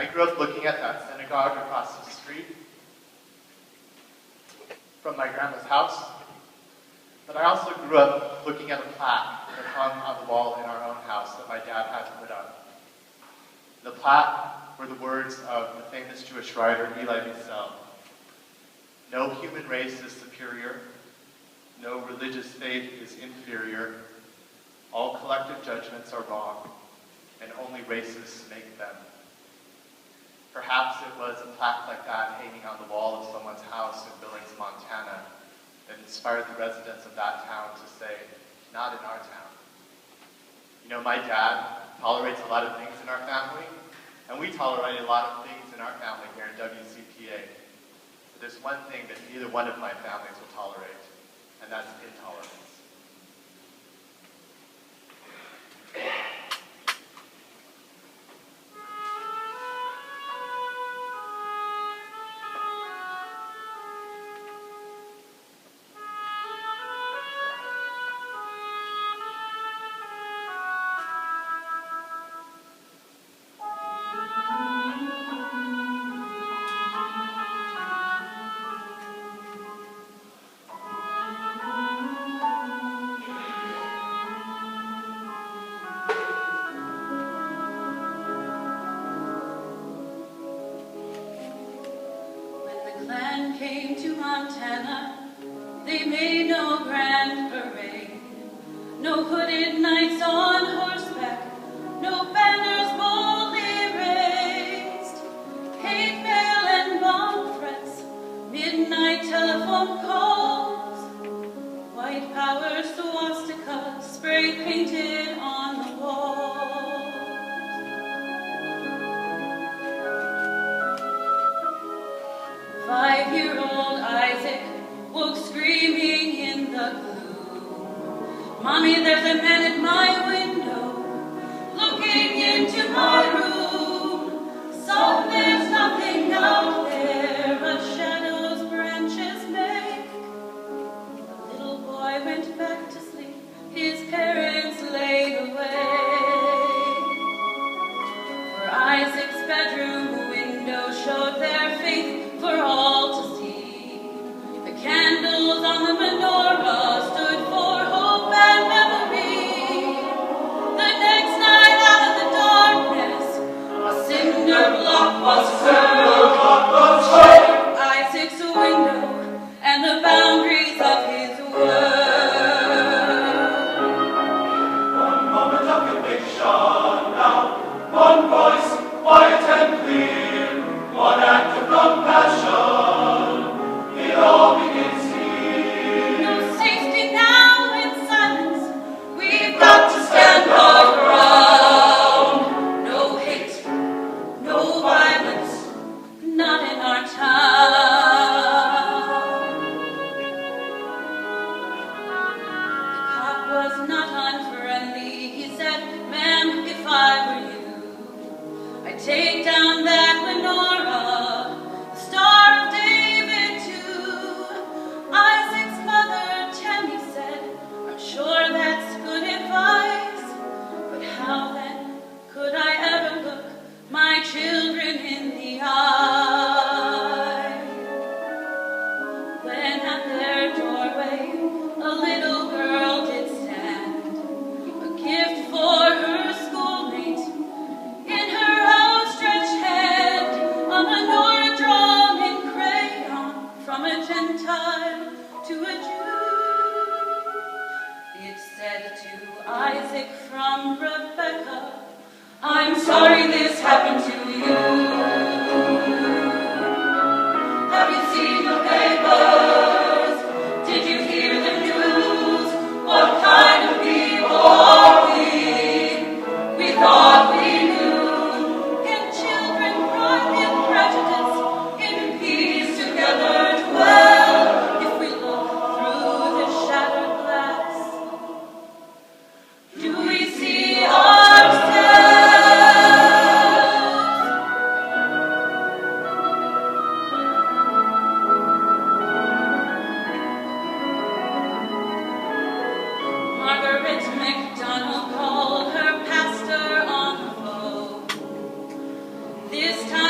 I grew up looking at that synagogue across the street from my grandma's house, but I also grew up looking at a plaque that hung on the wall in our own house that my dad had put up. The plaque were the words of the famous Jewish writer Elie Wiesel. No human race is superior, no religious faith is inferior, all collective judgments are wrong, and only racists make them. Perhaps it was a plaque like that hanging on the wall of someone's house in Billings, Montana, that inspired the residents of that town to say, not in our town. You know, my dad tolerates a lot of things in our family, and we tolerate a lot of things in our family here in WCPA. But there's one thing that neither one of my families will tolerate, and that's intolerance. Came to Montana, they made no grand parade, no hooded knights on horseback, no banners boldly raised, hate mail and bomb threats, midnight telephone calls, white power swastikas spray painted on the walls. 5-year-old Isaac woke screaming in the gloom. Mommy, there's a man at my window, looking into my room. So there's nothing out there but shadows branches make. The little boy went back to sleep, his parents laid away. For Isaac's bedroom window showed their faith for all to see. The candles on the menorah stood for hope and memory. The next night out of the darkness, a cinder block was hurled. Isaac's window and the boundaries of his world. One moment of conviction now, one voice, quiet and clear, one act of compassion, it all begins here. No safety now in silence, we've got to stand our ground. No hate, no violence, not in our town. The cop was not unfriendly, he said, ma'am, if I were you, I'd take down that menorah, the Star of David too. Isaac's mother, Tammy, said, I'm sure that's good advice, but how then could I ever look my children in the eye? When at their doorway a little girl did stand, a gift for her schoolmate, in her outstretched hand. This time